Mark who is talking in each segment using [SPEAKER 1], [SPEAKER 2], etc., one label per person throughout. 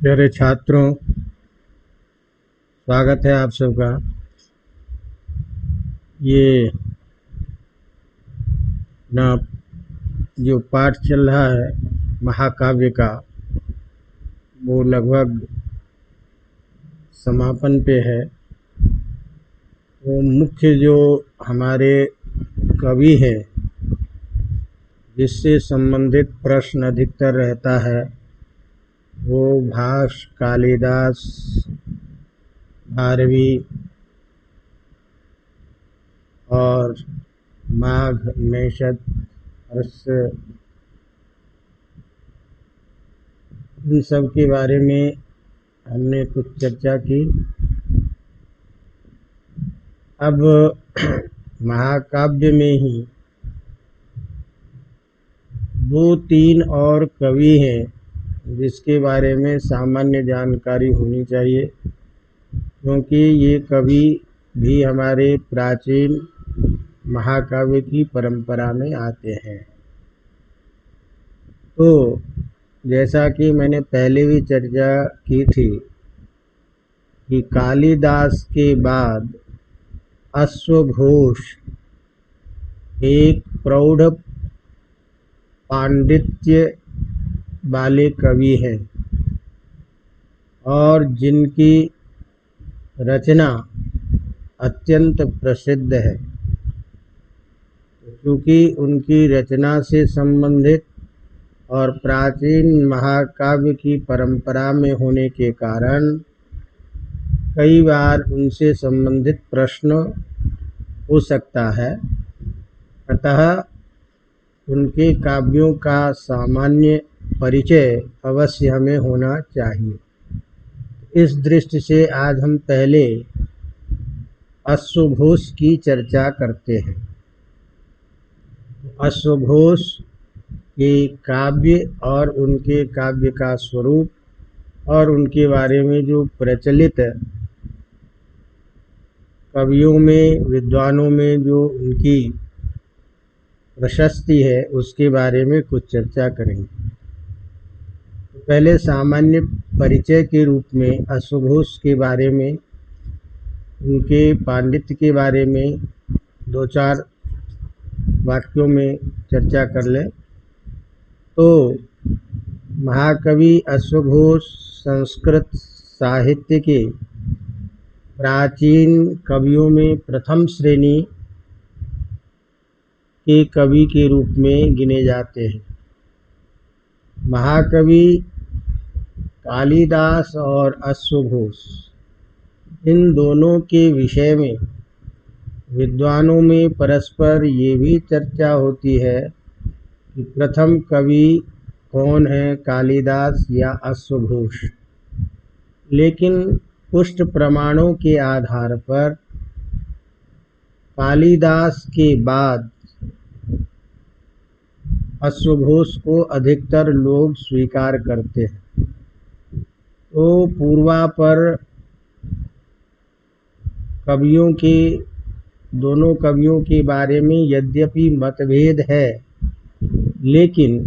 [SPEAKER 1] प्यारे छात्रों, स्वागत है आप सबका। ये ना जो पाठ चल रहा है महाकाव्य का, वो लगभग समापन पे है। वो मुख्य जो हमारे कवि हैं जिससे संबंधित प्रश्न अधिकतर रहता है, वो भास, कालिदास, भारवी और माघ, नेषद, हर्ष, इन सब के बारे में हमने कुछ चर्चा की। अब महाकाव्य में ही 2-3 और कवि हैं जिसके बारे में सामान्य जानकारी होनी चाहिए, क्योंकि ये कवि भी हमारे प्राचीन महाकाव्य की परंपरा में आते हैं। तो जैसा कि मैंने पहले भी चर्चा की थी कि कालिदास के बाद अश्वघोष एक प्रौढ़ पांडित्य वाले कवि हैं और जिनकी रचना अत्यंत प्रसिद्ध है। क्योंकि उनकी रचना से संबंधित और प्राचीन महाकाव्य की परंपरा में होने के कारण कई बार उनसे संबंधित प्रश्न हो सकता है। अतः उनके काव्यों का सामान्य परिचय अवश्य हमें होना चाहिए। इस दृष्टि से आज हम पहले अश्वघोष की चर्चा करते हैं। अश्वघोष के काव्य और उनके काव्य का स्वरूप और उनके बारे में जो प्रचलित कवियों में, विद्वानों में जो उनकी प्रशस्ति है, उसके बारे में कुछ चर्चा करेंगे। तो पहले सामान्य परिचय के रूप में अश्वघोष के बारे में, उनके पांडित्य के बारे में 2-4 वाक्यों में चर्चा कर लें। तो महाकवि अश्वघोष संस्कृत साहित्य के प्राचीन कवियों में प्रथम श्रेणी के कवि के रूप में गिने जाते हैं। महाकवि कालिदास और अश्वघोष, इन दोनों के विषय में विद्वानों में परस्पर ये भी चर्चा होती है कि प्रथम कवि कौन है, कालिदास या अश्वघोष। लेकिन पुष्ट प्रमाणों के आधार पर कालिदास के बाद अश्वघोष को अधिकतर लोग स्वीकार करते हैं। तो पूर्वापर कवियों के, दोनों कवियों के बारे में यद्यपि मतभेद है, लेकिन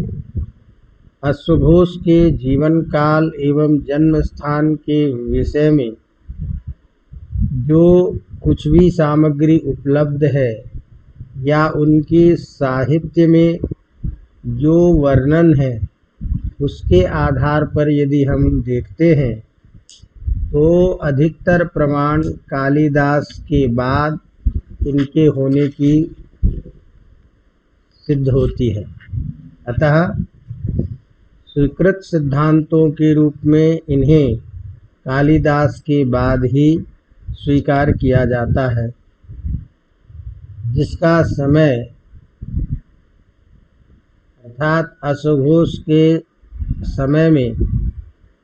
[SPEAKER 1] अश्वघोष के जीवन काल एवं जन्म स्थान के विषय में जो कुछ भी सामग्री उपलब्ध है या उनके साहित्य में जो वर्णन है, उसके आधार पर यदि हम देखते हैं तो अधिकतर प्रमाण कालिदास के बाद इनके होने की सिद्ध होती है। अतः स्वीकृत सिद्धांतों के रूप में इन्हें कालिदास के बाद ही स्वीकार किया जाता है, जिसका समय अर्थात अश्वघोष के समय में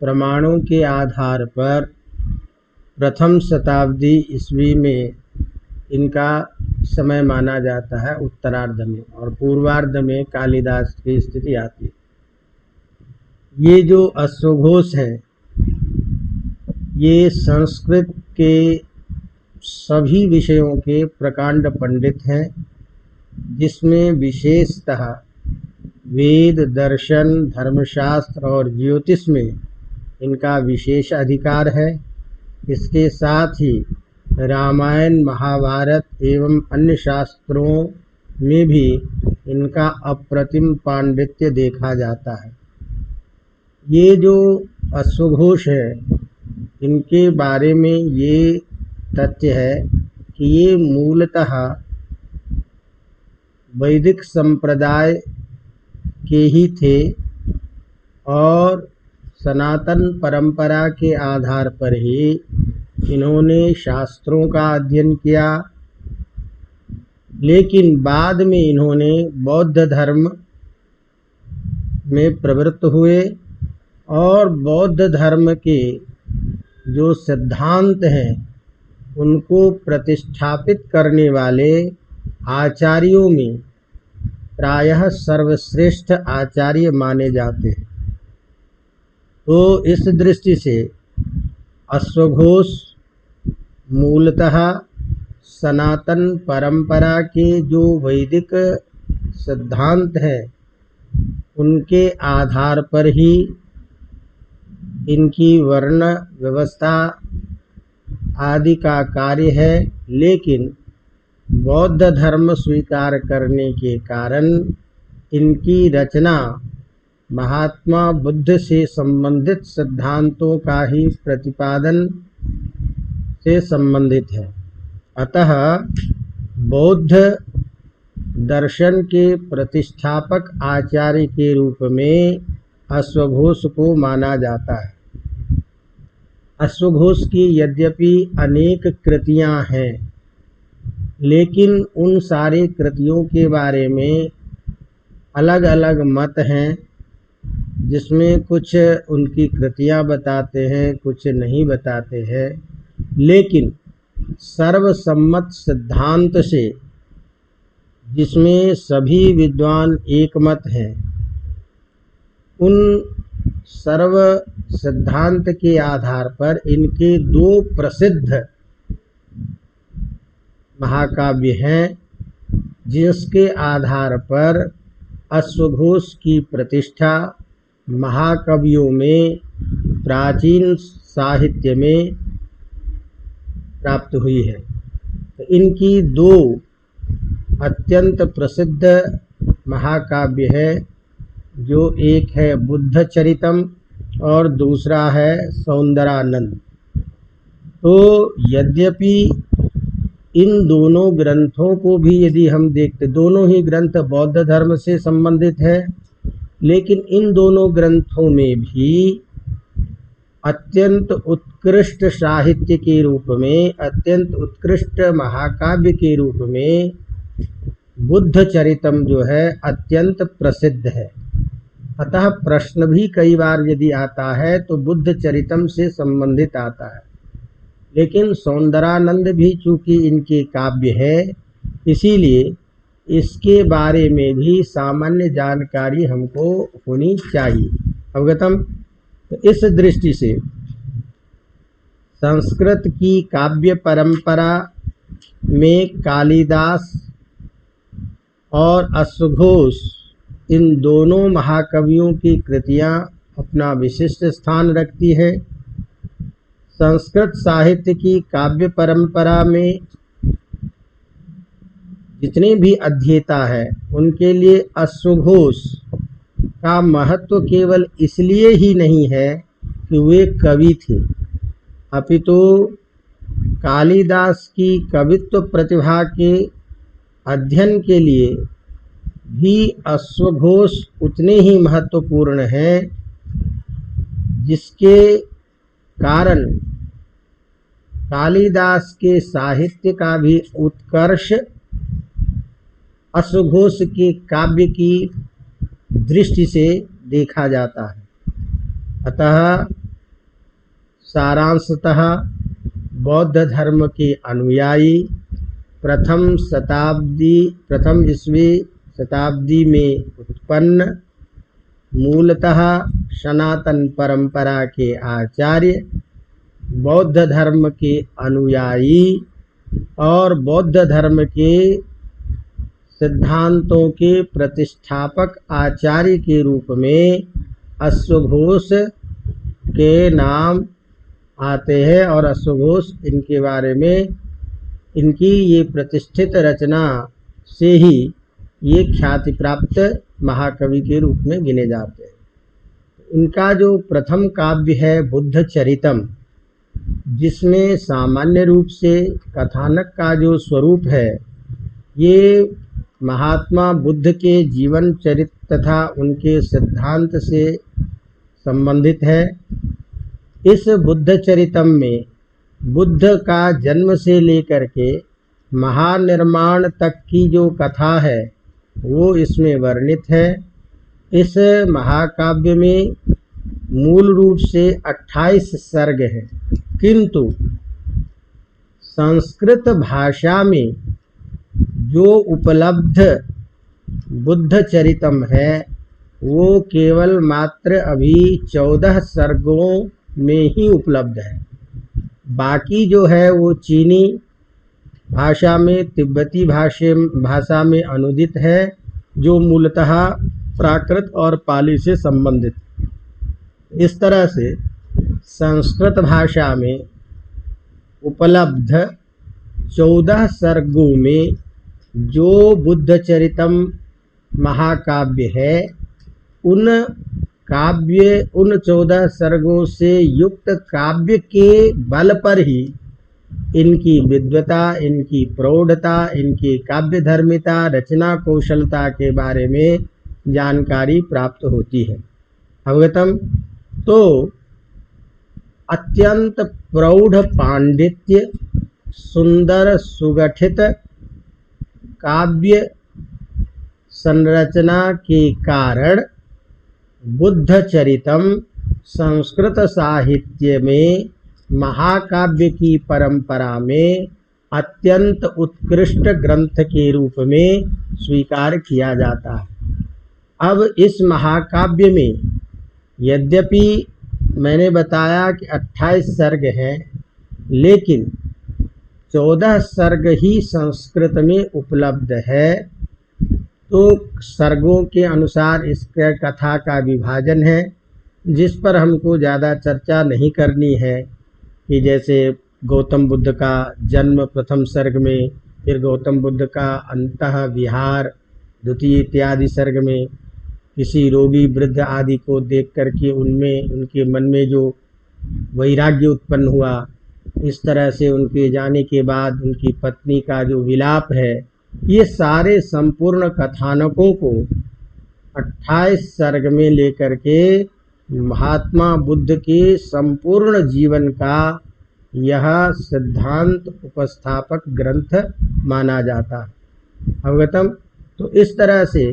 [SPEAKER 1] प्रमाणों के आधार पर प्रथम शताब्दी ईस्वी में इनका समय माना जाता है उत्तरार्ध में, और पूर्वार्ध में कालिदास की स्थिति आती है। ये जो अश्वघोष है, ये संस्कृत के सभी विषयों के प्रकांड पंडित हैं, जिसमें विशेषतः वेद, दर्शन, धर्मशास्त्र और ज्योतिष में इनका विशेष अधिकार है। इसके साथ ही रामायण, महाभारत एवं अन्य शास्त्रों में भी इनका अप्रतिम पांडित्य देखा जाता है। ये जो अश्वघोष है, इनके बारे में ये तथ्य है कि ये मूलतः वैदिक संप्रदाय के ही थे और सनातन परंपरा के आधार पर ही इन्होंने शास्त्रों का अध्ययन किया, लेकिन बाद में इन्होंने बौद्ध धर्म में प्रवृत्त हुए और बौद्ध धर्म के जो सिद्धांत हैं उनको प्रतिष्ठापित करने वाले आचार्यों में प्रायः सर्वश्रेष्ठ आचार्य माने जाते हैं। तो इस दृष्टि से अश्वघोष मूलतः सनातन परंपरा के जो वैदिक सिद्धांत हैं उनके आधार पर ही इनकी वर्ण व्यवस्था आदि का कार्य है, लेकिन बौद्ध धर्म स्वीकार करने के कारण इनकी रचना महात्मा बुद्ध से संबंधित सिद्धांतों का ही प्रतिपादन से संबंधित है। अतः बौद्ध दर्शन के प्रतिष्ठापक आचार्य के रूप में अश्वघोष को माना जाता है। अश्वघोष की यद्यपि अनेक कृतियां हैं, लेकिन उन सारी कृतियों के बारे में अलग अलग मत हैं, जिसमें कुछ उनकी कृतियां बताते हैं, कुछ नहीं बताते हैं। लेकिन सर्वसम्मत सिद्धांत से, जिसमें सभी विद्वान एकमत हैं, उन सर्व सिद्धांत के आधार पर इनके दो प्रसिद्ध महाकाव्य हैं, जिसके आधार पर अश्वघोष की प्रतिष्ठा महाकवियों में प्राचीन साहित्य में प्राप्त हुई है। तो इनकी दो अत्यंत प्रसिद्ध महाकाव्य है, जो एक है बुद्ध चरितम और दूसरा है सौंदरानंद। तो यद्यपि इन दोनों ग्रंथों को भी यदि हम देखते, दोनों ही ग्रंथ बौद्ध धर्म से संबंधित है, लेकिन इन दोनों ग्रंथों में भी अत्यंत उत्कृष्ट साहित्य के रूप में, अत्यंत उत्कृष्ट महाकाव्य के रूप में बुद्ध चरितम जो है अत्यंत प्रसिद्ध है। अतः प्रश्न भी कई बार यदि आता है तो बुद्ध चरितम से संबंधित आता है, लेकिन सौंदरानंद भी चूँकि इनके काव्य है, इसीलिए इसके बारे में भी सामान्य जानकारी हमको होनी चाहिए। अवगतम। तो इस दृष्टि से संस्कृत की काव्य परंपरा में कालिदास और अश्वघोष, इन दोनों महाकवियों की कृतियां अपना विशिष्ट स्थान रखती है। संस्कृत साहित्य की काव्य परंपरा में जितने भी अध्येता है, उनके लिए अश्वघोष का महत्व केवल इसलिए ही नहीं है कि वे कवि थे, अपितु कालिदास की कवित्व प्रतिभा के अध्ययन के लिए भी अश्वघोष उतने ही महत्वपूर्ण हैं, जिसके कारण कालिदास के साहित्य का भी उत्कर्ष अश्वघोष के काव्य की दृष्टि से देखा जाता है। अतः सारांशतः बौद्ध धर्म के अनुयायी प्रथम ईस्वी शताब्दी में उत्पन्न मूलतः सनातन परंपरा के आचार्य, बौद्ध धर्म के अनुयायी और बौद्ध धर्म के सिद्धांतों के प्रतिष्ठापक आचार्य के रूप में अश्वघोष के नाम आते हैं और अश्वघोष इनके बारे में, इनकी ये प्रतिष्ठित रचना से ही ये ख्याति प्राप्त महाकवि के रूप में गिने जाते हैं। इनका जो प्रथम काव्य है बुद्ध चरितम, जिसमें सामान्य रूप से कथानक का जो स्वरूप है ये महात्मा बुद्ध के जीवन चरित्र तथा उनके सिद्धांत से संबंधित है। इस बुद्ध चरितम में बुद्ध का जन्म से लेकर के महानिर्माण तक की जो कथा है वो इसमें वर्णित है। इस महाकाव्य में मूल रूप से 28 सर्ग हैं, किंतु संस्कृत भाषा में जो उपलब्ध बुद्ध चरितम है वो केवल मात्र अभी 14 सर्गों में ही उपलब्ध है। बाकी जो है वो चीनी भाषा में, तिब्बती भाषा में अनुदित है, जो मूलतः प्राकृत और पाली से संबंधित। इस तरह से संस्कृत भाषा में उपलब्ध 14 सर्गों में जो बुद्ध चरितम महाकाव्य है उन 14 सर्गों से युक्त काव्य के बल पर ही इनकी विद्वता, इनकी प्रौढ़ता, इनकी काव्य धर्मिता, रचना कौशलता के बारे में जानकारी प्राप्त होती है। अवगतम। तो अत्यंत प्रौढ़ पांडित्य, सुंदर सुगठित काव्य संरचना के कारण बुद्ध चरितम संस्कृत साहित्य में महाकाव्य की परंपरा में अत्यंत उत्कृष्ट ग्रंथ के रूप में स्वीकार किया जाता है। अब इस महाकाव्य में यद्यपि मैंने बताया कि 28 सर्ग हैं, लेकिन 14 सर्ग ही संस्कृत में उपलब्ध है। तो सर्गों के अनुसार इसके कथा का विभाजन है, जिस पर हमको ज़्यादा चर्चा नहीं करनी है कि जैसे गौतम बुद्ध का जन्म प्रथम सर्ग में, फिर गौतम बुद्ध का अंतः विहार द्वितीय इत्यादि सर्ग में, किसी रोगी वृद्ध आदि को देख करके उनमें उनके मन में जो वैराग्य उत्पन्न हुआ, इस तरह से उनके जाने के बाद उनकी पत्नी का जो विलाप है, ये सारे संपूर्ण कथानकों को 28 सर्ग में लेकर के महात्मा बुद्ध के संपूर्ण जीवन का यह सिद्धांत उपस्थापक ग्रंथ माना जाता है। अवगतम। तो इस तरह से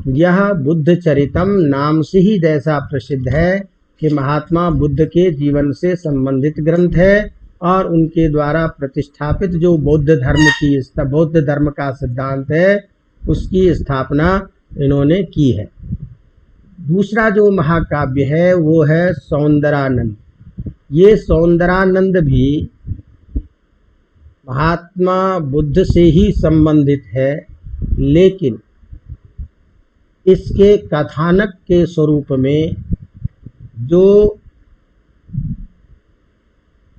[SPEAKER 1] यह बुद्ध चरितम नाम से ही जैसा प्रसिद्ध है कि महात्मा बुद्ध के जीवन से संबंधित ग्रंथ है और उनके द्वारा प्रतिष्ठापित जो बौद्ध धर्म का सिद्धांत है उसकी स्थापना इन्होंने की है। दूसरा जो महाकाव्य है वो है सौंदरानंद। ये सौंदरानंद भी महात्मा बुद्ध से ही संबंधित है, लेकिन इसके कथानक के स्वरूप में जो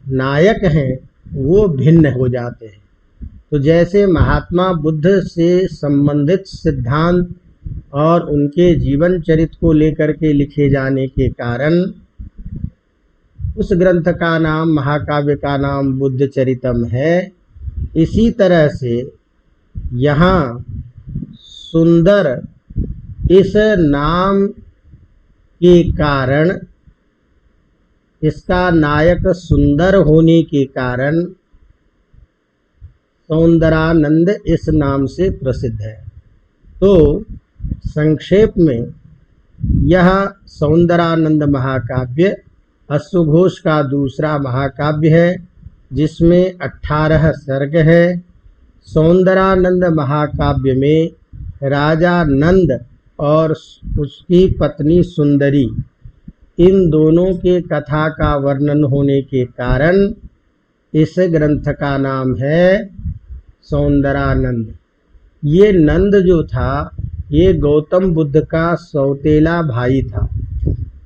[SPEAKER 1] नायक हैं वो भिन्न हो जाते हैं। तो जैसे महात्मा बुद्ध से संबंधित सिद्धांत और उनके जीवन चरित्र को लेकर के लिखे जाने के कारण उस ग्रंथ का नाम, महाकाव्य का नाम बुद्ध चरितम है, इसी तरह से यहाँ सुंदर इस नाम के कारण, इसका नायक सुंदर होने के कारण सौंदरानंद इस नाम से प्रसिद्ध है। तो संक्षेप में यह सौंदरानंद महाकाव्य अश्वघोष का दूसरा महाकाव्य है, जिसमें 18 सर्ग है। सौंदरानंद महाकाव्य में राजा नंद और उसकी पत्नी सुंदरी, इन दोनों के कथा का वर्णन होने के कारण इस ग्रंथ का नाम है सौंदरानंद। ये नंद जो था ये गौतम बुद्ध का सौतेला भाई था।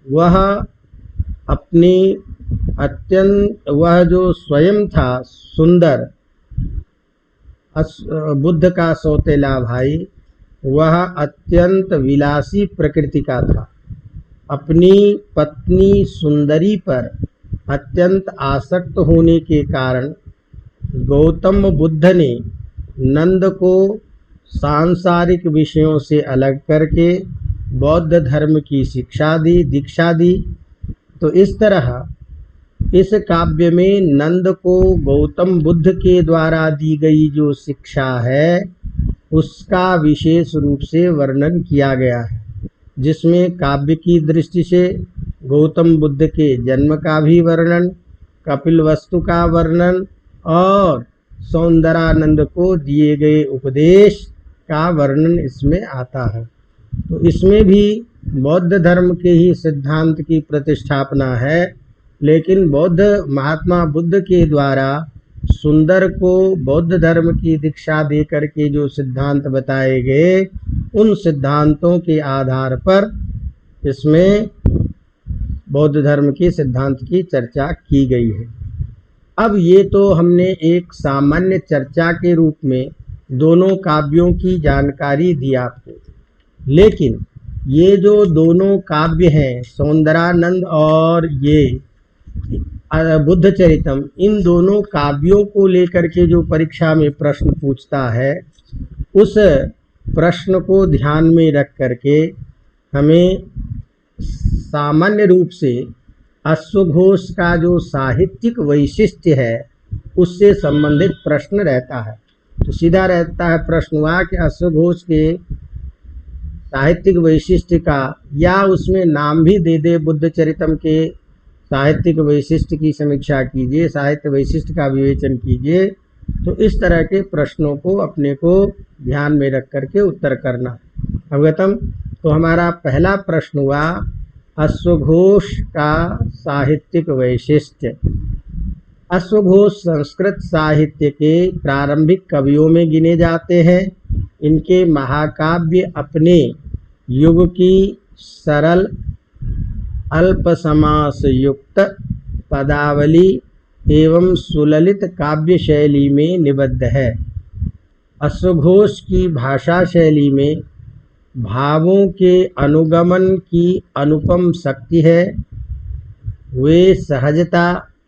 [SPEAKER 1] वह अपनी अत्यंत, वह जो स्वयं था सुंदर, बुद्ध का सौतेला भाई, वह अत्यंत विलासी प्रकृति का था। अपनी पत्नी सुंदरी पर अत्यंत आसक्त होने के कारण गौतम बुद्ध ने नंद को सांसारिक विषयों से अलग करके बौद्ध धर्म की दीक्षा दी। तो इस तरह इस काव्य में नंद को गौतम बुद्ध के द्वारा दी गई जो शिक्षा है उसका विशेष रूप से वर्णन किया गया है, जिसमें काव्य की दृष्टि से गौतम बुद्ध के जन्म का भी वर्णन, कपिलवस्तु का वर्णन और सौंदरानंद को दिए गए उपदेश का वर्णन इसमें आता है। तो इसमें भी बौद्ध धर्म के ही सिद्धांत की प्रतिष्ठापना है, लेकिन महात्मा बुद्ध के द्वारा सुंदर को बौद्ध धर्म की दीक्षा देकर के जो सिद्धांत बताए गए, उन सिद्धांतों के आधार पर इसमें बौद्ध धर्म के सिद्धांत की चर्चा की गई है। अब ये तो हमने एक सामान्य चर्चा के रूप में दोनों काव्यों की जानकारी दी आपको, लेकिन ये जो दोनों काव्य हैं सौंदरानंद और ये बुद्ध चरितम, इन दोनों काव्यों को लेकर के जो परीक्षा में प्रश्न पूछता है, उस प्रश्न को ध्यान में रख करके हमें सामान्य रूप से अश्वघोष का जो साहित्यिक वैशिष्ट्य है उससे संबंधित प्रश्न रहता है। तो सीधा रहता है प्रश्न हुआ कि अश्वघोष के साहित्यिक वैशिष्ट्य का, या उसमें नाम भी दे दे बुद्ध चरितम के साहित्यिक वैशिष्ट्य की समीक्षा कीजिए, साहित्य वैशिष्ट्य का विवेचन कीजिए। तो इस तरह के प्रश्नों को अपने को ध्यान में रख करके उत्तर करना। अवगतम। तो हमारा पहला प्रश्न हुआ अश्वघोष का साहित्यिक वैशिष्ट्य। अश्वघोष संस्कृत साहित्य के प्रारंभिक कवियों में गिने जाते हैं। इनके महाकाव्य अपने युग की सरल अल्प समास युक्त पदावली एवं सुललित काव्य शैली में निबद्ध है। अश्वघोष की भाषा शैली में भावों के अनुगमन की अनुपम शक्ति है। वे सहजता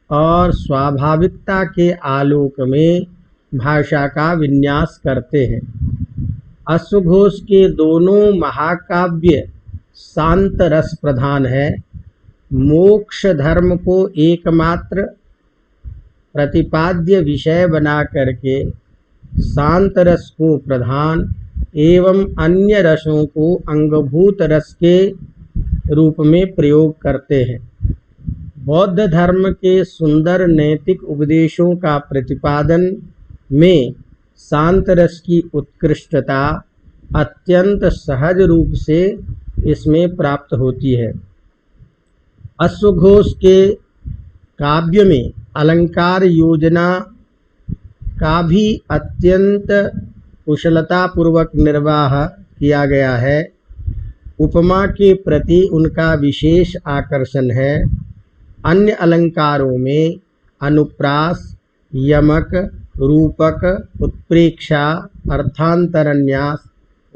[SPEAKER 1] और स्वाभाविकता के आलोक में भाषा का विन्यास करते हैं। अश्वघोष के दोनों महाकाव्य शांत रस प्रधान है। मोक्ष धर्म को एकमात्र प्रतिपाद्य विषय बना करके शांत रस को प्रधान एवं अन्य रसों को अंगभूत रस के रूप में प्रयोग करते हैं। बौद्ध धर्म के सुंदर नैतिक उपदेशों का प्रतिपादन में शांत रस की उत्कृष्टता अत्यंत सहज रूप से इसमें प्राप्त होती है। अश्वघोष के काव्य में अलंकार योजना का भी अत्यंत कुशलतापूर्वक निर्वाह किया गया है। उपमा के प्रति उनका विशेष आकर्षण है। अन्य अलंकारों में अनुप्रास, यमक, रूपक, उत्प्रेक्षा, अर्थांतरन्यास,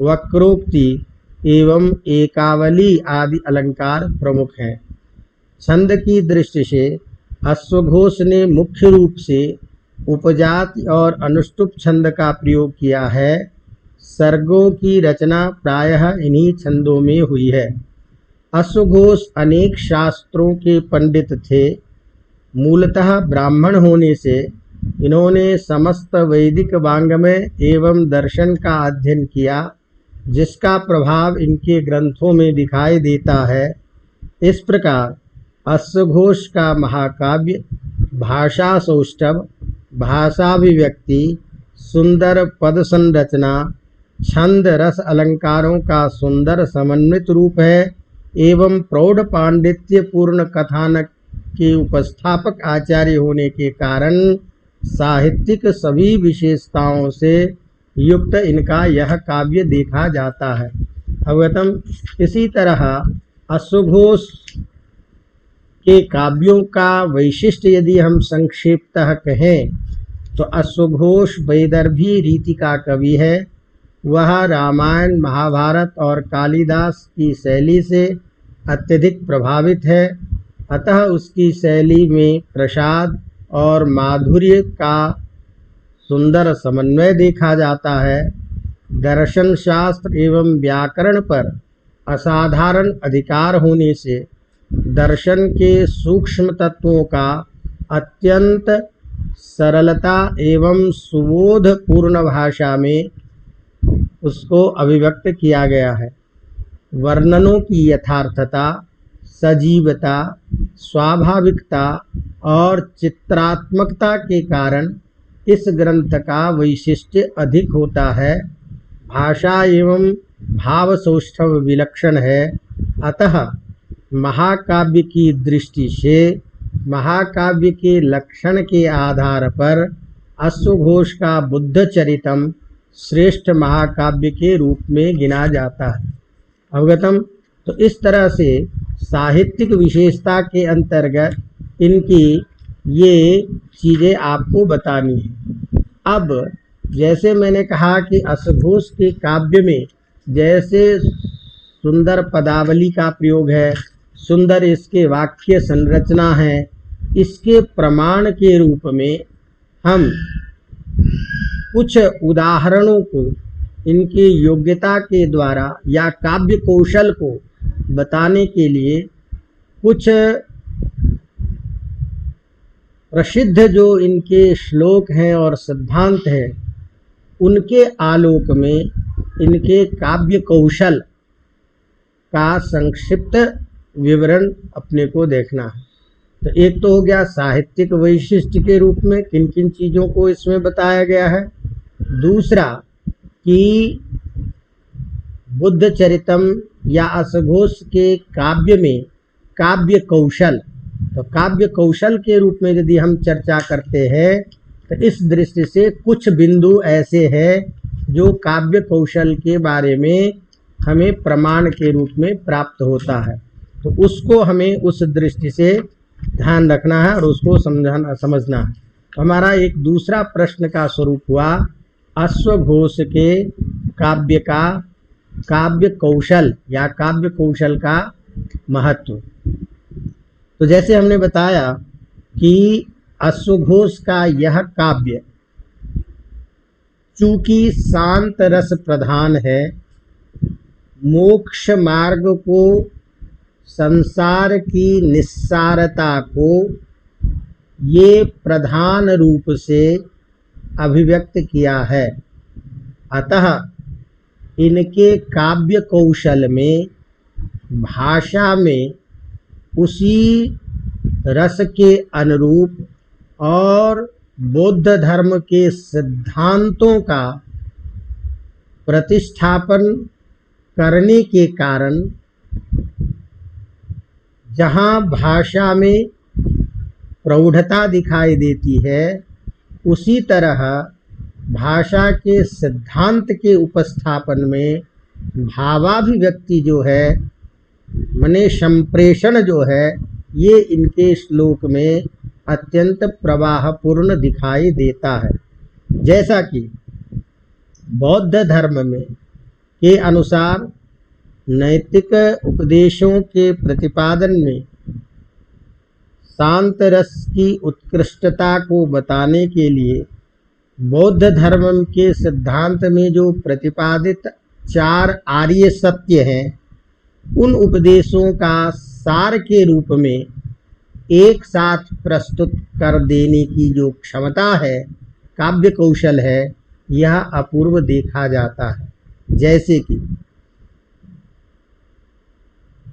[SPEAKER 1] वक्रोक्ति एवं एकावली आदि अलंकार प्रमुख हैं। छंद की दृष्टि से अश्वघोष ने मुख्य रूप से उपजाति और अनुष्टुप छंद का प्रयोग किया है। सर्गों की रचना प्रायः इन्हीं छंदों में हुई है। अश्वघोष अनेक शास्त्रों के पंडित थे। मूलतः ब्राह्मण होने से इन्होंने समस्त वैदिक वाङ्मय एवं दर्शन का अध्ययन किया, जिसका प्रभाव इनके ग्रंथों में दिखाई देता है। इस प्रकार अश्वघोष का महाकाव्य भाषा सौष्ठव, भाषाभिव्यक्ति, सुंदर पद संरचना, छंद रस अलंकारों का सुंदर समन्वित रूप है एवं प्रौढ़ पांडित्य पूर्ण कथानक के उपस्थापक आचार्य होने के कारण साहित्यिक सभी विशेषताओं से युक्त इनका यह काव्य देखा जाता है। अवगतम। इसी तरह अश्वघोष के काव्यों का वैशिष्ट्य यदि हम संक्षेपतः कहें तो अश्वघोष वैदर्भी रीति का कवि है। वह रामायण, महाभारत और कालिदास की शैली से अत्यधिक प्रभावित है। अतः उसकी शैली में प्रसाद और माधुर्य का सुंदर समन्वय देखा जाता है। दर्शन शास्त्र एवं व्याकरण पर असाधारण अधिकार होने से दर्शन के सूक्ष्म तत्वों का अत्यंत सरलता एवं सुबोधपूर्ण भाषा में उसको अभिव्यक्त किया गया है। वर्णनों की यथार्थता, सजीवता, स्वाभाविकता और चित्रात्मकता के कारण इस ग्रंथ का वैशिष्ट्य अधिक होता है। भाषा एवं भाव सौष्ठव विलक्षण है। अतः महाकाव्य की दृष्टि से महाकाव्य के लक्षण के आधार पर अश्वघोष का बुद्धचरितम श्रेष्ठ महाकाव्य के रूप में गिना जाता है। अवगतम। तो इस तरह से साहित्यिक विशेषता के अंतर्गत इनकी ये चीज़ें आपको बतानी है। अब जैसे मैंने कहा कि अश्वघोष के काव्य में जैसे सुंदर पदावली का प्रयोग है, सुंदर इसके वाक्य संरचना है, इसके प्रमाण के रूप में हम कुछ उदाहरणों को इनकी योग्यता के द्वारा या काव्य कौशल को बताने के लिए कुछ प्रसिद्ध जो इनके श्लोक हैं और सिद्धांत हैं उनके आलोक में इनके काव्य कौशल का संक्षिप्त विवरण अपने को देखना है। तो एक तो हो गया साहित्यिक वैशिष्ट्य के रूप में किन किन चीज़ों को इसमें बताया गया है। दूसरा कि बुद्ध चरितम या अश्वघोष के काव्य में काव्य कौशल, तो काव्य कौशल के रूप में यदि हम चर्चा करते हैं तो इस दृष्टि से कुछ बिंदु ऐसे हैं जो काव्य कौशल के बारे में हमें प्रमाण के रूप में प्राप्त होता है। तो उसको हमें उस दृष्टि से ध्यान रखना है और उसको समझना है। हमारा एक दूसरा प्रश्न का स्वरूप हुआ अश्वघोष के काव्य का काव्य कौशल या काव्य कौशल का महत्व। तो जैसे हमने बताया कि अश्वघोष का यह काव्य चूंकि शांत रस प्रधान है, मोक्ष मार्ग को, संसार की निस्सारता को ये प्रधान रूप से अभिव्यक्त किया है। अतः इनके काव्य कौशल में भाषा में उसी रस के अनुरूप और बौद्ध धर्म के सिद्धांतों का प्रतिष्ठापन करने के कारण जहाँ भाषा में प्रौढ़ता दिखाई देती है, उसी तरह भाषा के सिद्धांत के उपस्थापन में भावाभिव्यक्ति जो है, माने संप्रेषण जो है, ये इनके श्लोक में अत्यंत प्रवाहपूर्ण दिखाई देता है। जैसा कि बौद्ध धर्म में के अनुसार नैतिक उपदेशों के प्रतिपादन में शांत रस की उत्कृष्टता को बताने के लिए बौद्ध धर्म के सिद्धांत में जो प्रतिपादित 4 आर्य सत्य हैं, उन उपदेशों का सार के रूप में एक साथ प्रस्तुत कर देने की जो क्षमता है, काव्य कौशल है, यह अपूर्व देखा जाता है। जैसे कि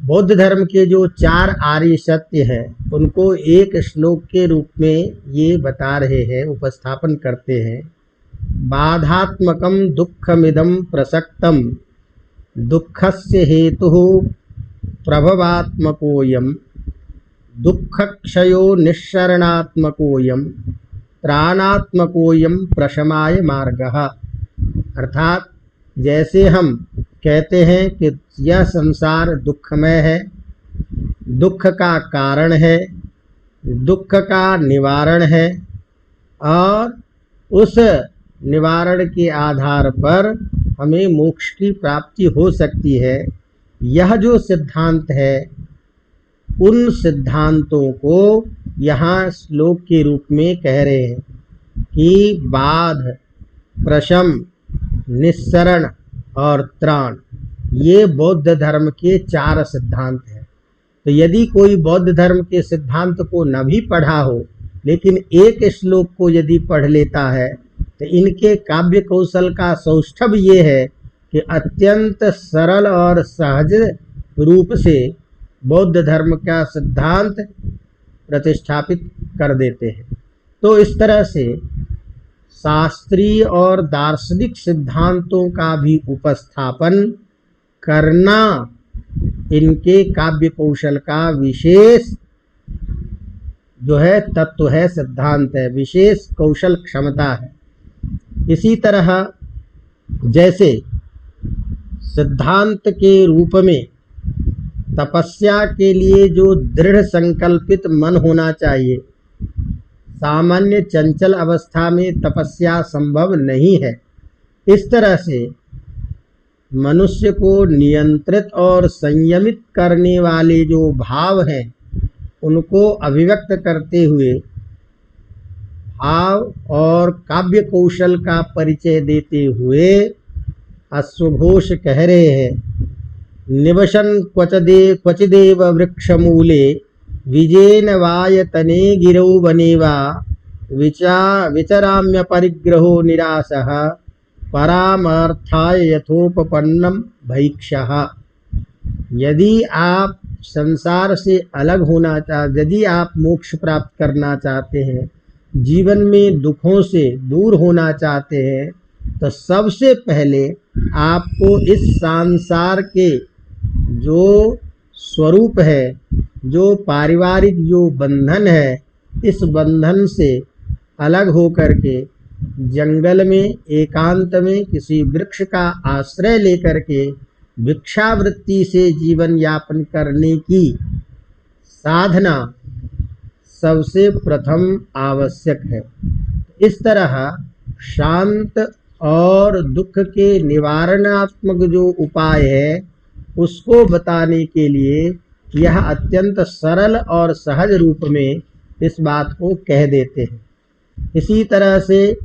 [SPEAKER 1] बौद्ध धर्म के जो 4 आर्य सत्य हैं, उनको एक श्लोक के रूप में ये बता रहे हैं, उपस्थापन करते हैं। बाधात्मकम दुःखमिदं प्रसक्तम दुःखस्य हेतुः प्रभवात्मकोऽयं दुःखक्षयो निःशरणात्मकोऽयं त्राणात्मकोऽयं प्रशमाय मार्गः। अर्थात जैसे हम कहते हैं कि यह संसार दुखमय है, दुख का कारण है, दुख का निवारण है और उस निवारण के आधार पर हमें मोक्ष की प्राप्ति हो सकती है। यह जो सिद्धांत है, उन सिद्धांतों को यहाँ श्लोक के रूप में कह रहे हैं कि बाध, प्रशम, निस्सरण और त्राण, ये बौद्ध धर्म के 4 सिद्धांत हैं। तो यदि कोई बौद्ध धर्म के सिद्धांत को न भी पढ़ा हो, लेकिन एक श्लोक को यदि पढ़ लेता है, तो इनके काव्य कौशल का सौष्ठव ये है कि अत्यंत सरल और सहज रूप से बौद्ध धर्म का सिद्धांत प्रतिष्ठापित कर देते हैं। तो इस तरह से शास्त्रीय और दार्शनिक सिद्धांतों का भी उपस्थापन करना इनके काव्य कौशल का विशेष जो है तत्व है, सिद्धांत है, विशेष कौशल क्षमता है। इसी तरह जैसे सिद्धांत के रूप में तपस्या के लिए जो दृढ़ संकल्पित मन होना चाहिए, सामान्य चंचल अवस्था में तपस्या संभव नहीं है। इस तरह से मनुष्य को नियंत्रित और संयमित करने वाले जो भाव हैं, उनको अभिव्यक्त करते हुए भाव और काव्य कौशल का परिचय देते हुए अश्वघोष कह रहे हैं, निवसन क्वचिदेव वृक्षमूले विजेन वायतने गिरौ वनेवा विचराम्य परिग्रहो निरासः परामर्थाय यथोपपन्नम भैक्षः। यदि आप संसार से अलग होना चाहते, यदि आप मोक्ष प्राप्त करना चाहते हैं, जीवन में दुखों से दूर होना चाहते हैं, तो सबसे पहले आपको इस संसार के जो स्वरूप है, जो पारिवारिक जो बंधन है, इस बंधन से अलग होकर के जंगल में एकांत में किसी वृक्ष का आश्रय लेकर के भिक्षावृत्ति से जीवन यापन करने की साधना सबसे प्रथम आवश्यक है। इस तरह शांत और दुख के निवारणात्मक जो उपाय है, उसको बताने के लिए यह अत्यंत सरल और सहज रूप में इस बात को कह देते हैं। इसी तरह से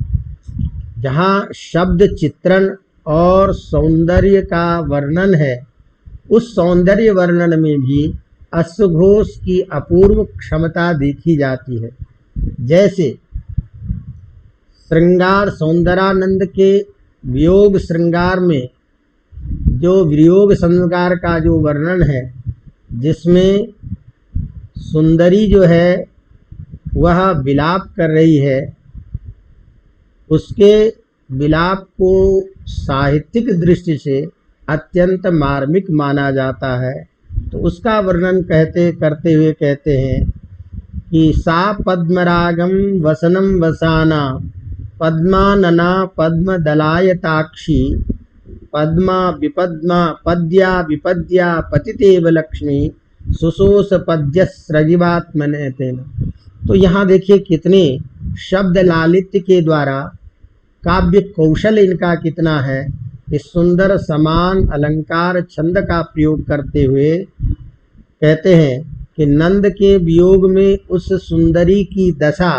[SPEAKER 1] जहाँ शब्द चित्रण और सौंदर्य का वर्णन है, उस सौंदर्य वर्णन में भी अश्वघोष की अपूर्व क्षमता देखी जाती है। जैसे श्रृंगार सौंदरानंद के वियोग श्रृंगार में जो वियोग श्रृंगार का जो वर्णन है, जिसमें सुंदरी जो है वह विलाप कर रही है, उसके विलाप को साहित्यिक दृष्टि से अत्यंत मार्मिक माना जाता है। तो उसका वर्णन करते हुए कहते हैं कि सा पद्मरागम वसनम वसाना पद्मानना पद्मदलायताक्षी पद्मा विपद्मा पद्या विपद्या पतितेव लक्ष्मी सुशोष पद्यस्रजिवात्मने तेन। तो यहाँ देखिए कितने शब्द लालित्य के द्वारा काव्य कौशल इनका कितना है। इस सुंदर समान अलंकार छंद का प्रयोग करते हुए कहते हैं कि नंद के वियोग में उस सुंदरी की दशा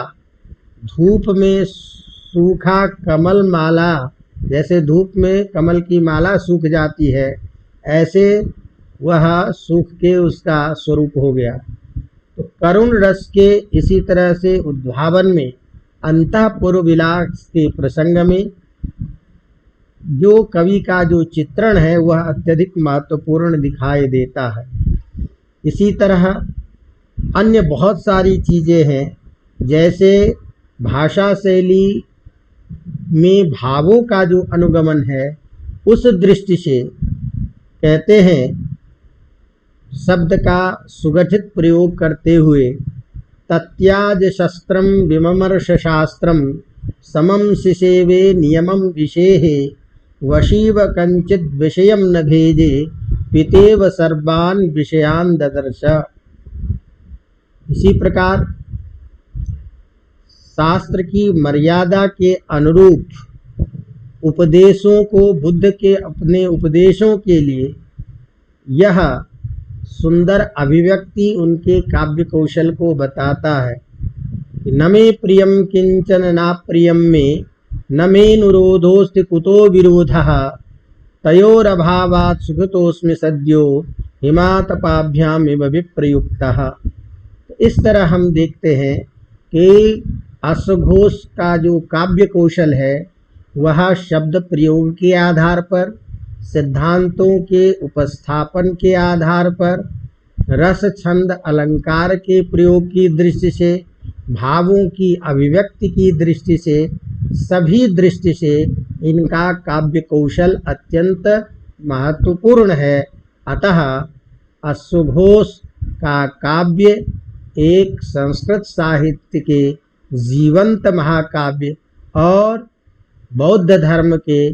[SPEAKER 1] धूप में सूखा कमल माला, जैसे धूप में कमल की माला सूख जाती है, ऐसे वह सूख के उसका स्वरूप हो गया। तो करुण रस के इसी तरह से उद्भावन में अंतःपुर विलास के प्रसंग में जो कवि का जो चित्रण है वह अत्यधिक महत्वपूर्ण दिखाई देता है। इसी तरह अन्य बहुत सारी चीज़ें हैं, जैसे भाषा शैली में भावों का जो अनुगमन है, उस दृष्टि से कहते हैं शब्द का सुगठित प्रयोग करते हुए तत्याज शस्त्रम विमर्श शास्त्रम समम शिसेवे नियमम विषेहे वशीव कंचित विषयम न भेजे पितेव सर्वान् विषयान् ददर्श। इसी प्रकार शास्त्र की मर्यादा के अनुरूप उपदेशों को बुद्ध के अपने उपदेशों के लिए यह सुंदर अभिव्यक्ति उनके काव्य कौशल को बताता है। न मे प्रियम किंचन नाप्रियम में न मेऽनुरोधोऽस्ति कुतो विरोधः तयोरभावात् सुखतोऽस्मि सद्यो हिमातपाभ्याम इव विप्रयुक्तः। इस तरह हम देखते हैं कि अश्वघोष का जो काव्य कौशल है वह शब्द प्रयोग के आधार पर, सिद्धांतों के उपस्थापन के आधार पर, रस छंद अलंकार के प्रयोग की दृष्टि से, भावों की अभिव्यक्ति की दृष्टि से, सभी दृष्टि से इनका काव्य कौशल अत्यंत महत्वपूर्ण है। अतः अश्वघोष का काव्य एक संस्कृत साहित्य के जीवंत महाकाव्य और बौद्ध धर्म के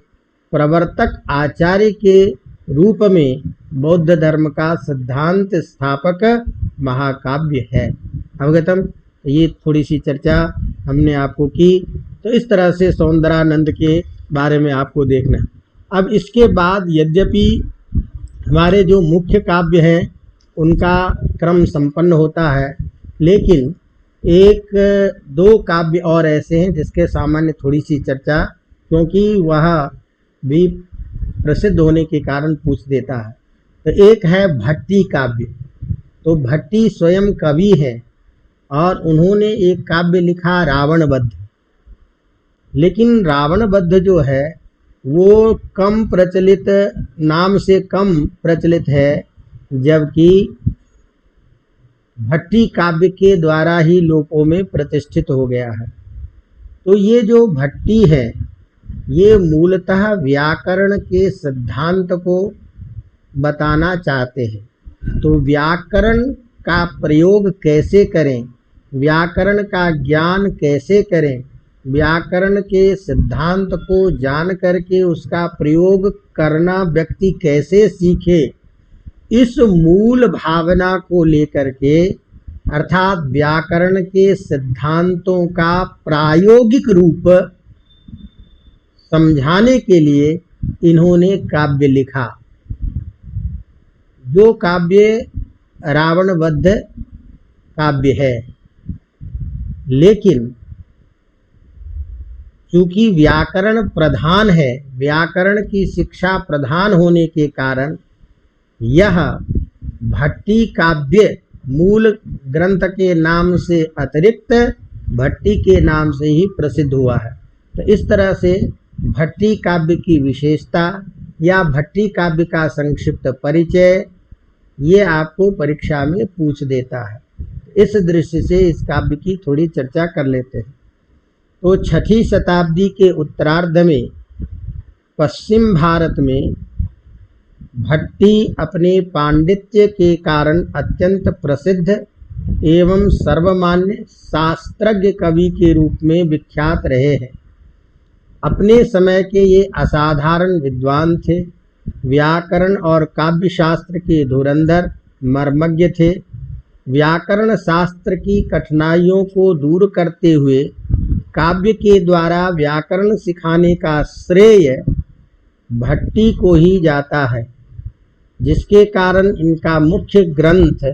[SPEAKER 1] प्रवर्तक आचार्य के रूप में बौद्ध धर्म का सिद्धांत स्थापक महाकाव्य है। अवगतम। ये थोड़ी सी चर्चा हमने आपको की। तो इस तरह से सौंदरानंद के बारे में आपको देखना। अब इसके बाद यद्यपि हमारे जो मुख्य काव्य हैं उनका क्रम संपन्न होता है, लेकिन एक दो काव्य और ऐसे हैं जिसके सामान्य थोड़ी सी चर्चा, क्योंकि वह भी प्रसिद्ध होने के कारण पूछ देता है। तो एक है भट्टी काव्य। तो भट्टी स्वयं कवि है और उन्होंने एक काव्य लिखा रावणवध। लेकिन रावणवध जो है वो कम प्रचलित, नाम से कम प्रचलित है, जबकि भट्टी काव्य के द्वारा ही लोकों में प्रतिष्ठित हो गया है। तो ये जो भट्टी है ये मूलतः व्याकरण के सिद्धांत को बताना चाहते हैं। तो व्याकरण का प्रयोग कैसे करें, व्याकरण का ज्ञान कैसे करें, व्याकरण के सिद्धांत को जान करके उसका प्रयोग करना व्यक्ति कैसे सीखे, इस मूल भावना को लेकर के, अर्थात व्याकरण के सिद्धांतों का प्रायोगिक रूप समझाने के लिए इन्होंने काव्य लिखा, जो काव्य रावणवध काव्य है। लेकिन चूंकि व्याकरण प्रधान है, व्याकरण की शिक्षा प्रधान होने के कारण यह भट्टी काव्य मूल ग्रंथ के नाम से अतिरिक्त भट्टी के नाम से ही प्रसिद्ध हुआ है। तो इस तरह से भट्टी काव्य की विशेषता या भट्टी काव्य का संक्षिप्त परिचय ये आपको परीक्षा में पूछ देता है। इस दृष्टि से इस काव्य की थोड़ी चर्चा कर लेते हैं। तो 6ठी शताब्दी के उत्तरार्ध में पश्चिम भारत में भट्टी अपने पांडित्य के कारण अत्यंत प्रसिद्ध एवं सर्वमान्य शास्त्रज्ञ कवि के रूप में विख्यात रहे हैं। अपने समय के ये असाधारण विद्वान थे, व्याकरण और काव्य शास्त्र के धुरंधर मर्मज्ञ थे। व्याकरण शास्त्र की कठिनाइयों को दूर करते हुए काव्य के द्वारा व्याकरण सिखाने का श्रेय भट्टी को ही जाता है, जिसके कारण इनका मुख्य ग्रंथ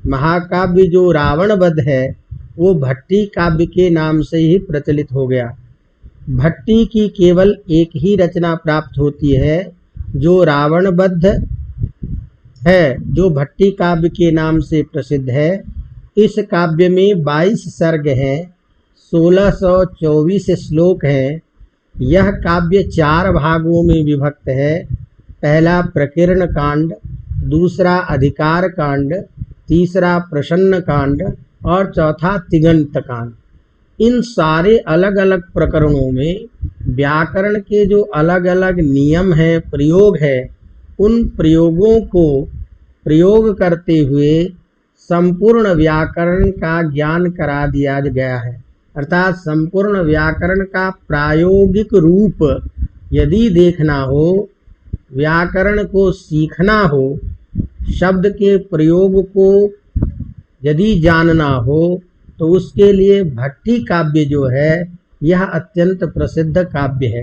[SPEAKER 1] महाकाव्य जो रावणवध है वो भट्टी काव्य के नाम से ही प्रचलित हो गया। भट्टी की केवल एक ही रचना प्राप्त होती है जो रावणवध है, जो भट्टी काव्य के नाम से प्रसिद्ध है। इस काव्य में 22 सर्ग हैं, 1624 श्लोक हैं। यह काव्य 4 भागों में विभक्त है। पहला प्रकीर्ण कांड, दूसरा अधिकार कांड, तीसरा प्रसन्न कांड और चौथा तिङन्त कांड। इन सारे अलग अलग प्रकरणों में व्याकरण के जो अलग अलग नियम हैं, प्रयोग है, उन प्रयोगों को प्रयोग करते हुए संपूर्ण व्याकरण का ज्ञान करा दिया गया है। अर्थात संपूर्ण व्याकरण का प्रायोगिक रूप यदि देखना हो, व्याकरण को सीखना हो, शब्द के प्रयोग को यदि जानना हो तो उसके लिए भट्टी काव्य जो है यह अत्यंत प्रसिद्ध काव्य है।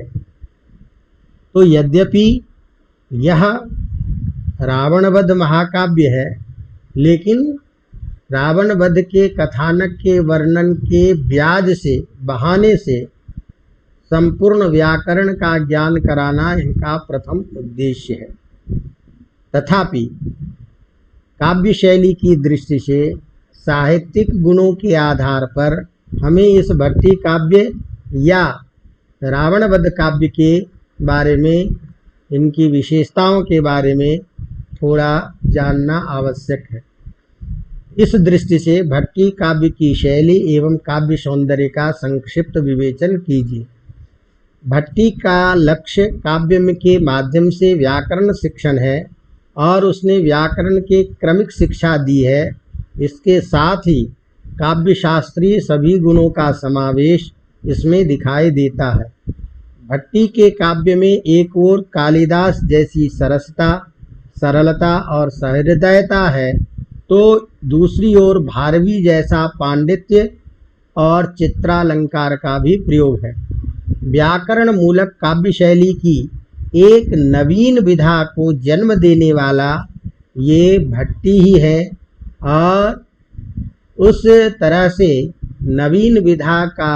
[SPEAKER 1] तो यद्यपि यह रावणवध महाकाव्य है, लेकिन रावणवध के कथानक के वर्णन के ब्याज से, बहाने से संपूर्ण व्याकरण का ज्ञान कराना इनका प्रथम उद्देश्य है। तथापि काव्य शैली की दृष्टि से साहित्यिक गुणों के आधार पर हमें इस भट्टी काव्य या रावणवध काव्य के बारे में, इनकी विशेषताओं के बारे में थोड़ा जानना आवश्यक है। इस दृष्टि से भट्टी काव्य की शैली एवं काव्य सौंदर्य का संक्षिप्त विवेचन कीजिए। भट्टी का लक्ष्य काव्य के माध्यम से व्याकरण शिक्षण है और उसने व्याकरण के क्रमिक शिक्षा दी है। इसके साथ ही काव्य शास्त्रीय सभी गुणों का समावेश इसमें दिखाई देता है। भट्टी के काव्य में एक ओर कालिदास जैसी सरसता, सरलता और सहृदयता है, तो दूसरी ओर भारवी जैसा पांडित्य और चित्रालंकार का भी प्रयोग है। व्याकरण मूलक काव्य शैली की एक नवीन विधा को जन्म देने वाला ये भट्टी ही है और उस तरह से नवीन विधा का